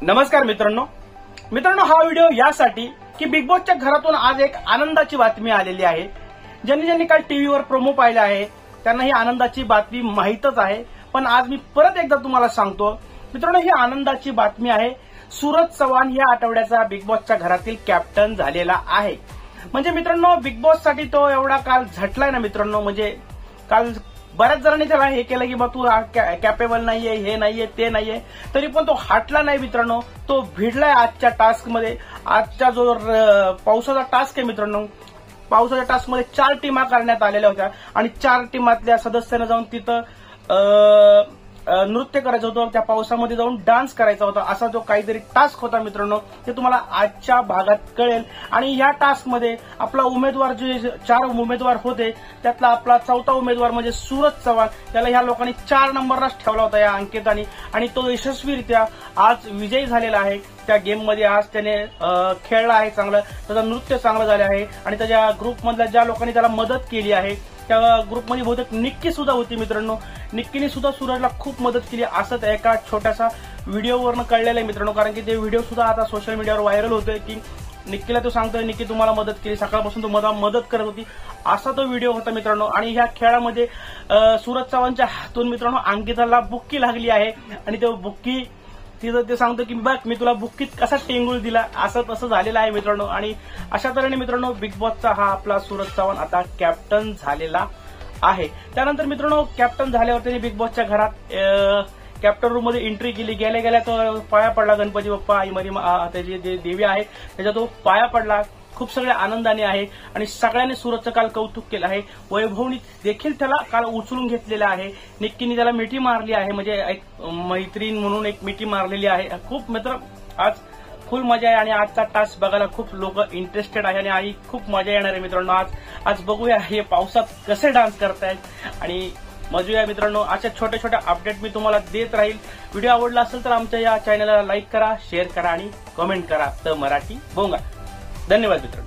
नमस्कार मित्रांनो हा व्हिडिओ यासाठी की बिग बॉसच्या घरातून आज एक आनंदाची बातमी आलेली आहे। ज्यांनी काल टीव्हीवर प्रोमो पाहिला आहे त्यांना ही आनंदाची बातमी माहीतच आहे, पण आज मी परत एकदा तुम्हाला सांगतो मित्रांनो, ही आनंदाची बातमी आहे। सूरज चव्हाण या आठवड्याचा बिग बॉसच्या घरातील कॅप्टन झालेला आहे। म्हणजे मित्रांनो बिग बॉस साठी तो एवढा काल झटलाय ना मित्रांनो, म्हणजे काल बऱ्याच जणांनी त्याला हे केलं की बा तू कॅपेबल नाहीये, हे नाहीये, ते नाहीये, तरी पण तो हटला नाही मित्रांनो। तो भिडलाय आजच्या टास्क मध्ये। आजचा जो पावसाचा टास्क आहे मित्रांनो, पावसाच्या टास्क मध्ये 4 टीमा करण्यात आलेल्या होत्या आणि 4 टीमातल्या सदस्यांना जाऊन तिथं नृत्य करायचं होतं, त्या पावसामध्ये जाऊन डान्स करायचा होता, असा जो काहीतरी टास्क होता मित्रांनो, ते तुम्हाला आजच्या भागात कळेल। आणि या टास्क मध्ये आपला उमेदवार जे 4 उमेदवार होते त्यातला आपला 4था उमेदवार म्हणजे सूरज चव्हाण, त्याला ह्या लोकांनी 4 नंबरलाच ठेवला होता या अंकितानी, आणि तो यशस्वीरित्या आज विजयी झालेला आहे। त्या गेम मध्ये आज त्याने खेळला आहे, चांगलं त्याचं नृत्य चांगलं झालं आहे आणि त्याच्या ग्रुपमधल्या ज्या लोकांनी त्याला मदत केली आहे त्या ग्रुपमध्ये बहुतेक निक्की सुद्धा होती मित्रांनो। निक्कीने सुद्धा सूरजला खूप मदत केली असं एका छोट्याशा व्हिडिओवरनं कळलेलं आहे मित्रांनो, कारण की ते व्हिडिओ सुद्धा आता सोशल मीडियावर व्हायरल होतोय की निक्कीला तो सांगतोय निक्की तुम्हाला मदत केली, सकाळपासून तो मला मदत करत होती, असा तो व्हिडिओ होता मित्रांनो। आणि ह्या खेळामध्ये सूरज चव्हाणच्या हातून मित्रांनो अंकिताला बुक्की लागली आहे आणि तो बुक्की तिथं ते सांगतो की बघ मी तुला बुक्कीत कसा टेंगूळ दिला, असं तसं झालेलं आहे मित्रांनो। आणि अशा तऱ्हेने मित्रांनो बिग बॉसचा हा आपला सूरज चव्हाण आता कॅप्टन झालेला आहे। त्यानंतर मित्रांनो कॅप्टन झाल्यावर त्यांनी बिग बॉसच्या घरात कॅप्टन रूम मध्ये एंट्री केली। गेल्या तो पाया पडला गणपती बाप्पा, आई मरी त्याची जे देवी आहे त्याच्या तो पाया पडला, खूप सगळ्या आनंदाने आहे आणि सगळ्यांनी सूरजचं काल कौतुक केलं आहे। वैभवनी देखील त्याला काल उचलून घेतलेलं आहे, निक्कीने त्याला मिठी मारली आहे, म्हणजे एक मैत्रीण म्हणून एक मिठी मारलेली आहे। खूप मित्र आज फुल मजा आहे आणि आजचा टास्क बघायला खूप लोक इंटरेस्टेड आहे आणि खूप मजा येणार आहे मित्रांनो। आज बघूया हे पावसात कसे डान्स करतायत आणि मजा मित्रांनो। अशा छोट्या अपडेट मी तुम्हाला देत राहील। व्हिडिओ आवडला असेल तर आमच्या या चॅनलला लाईक करा, शेअर करा आणि कमेंट करा। तर मराठी बोंगा। धन्यवाद मित्रांनो।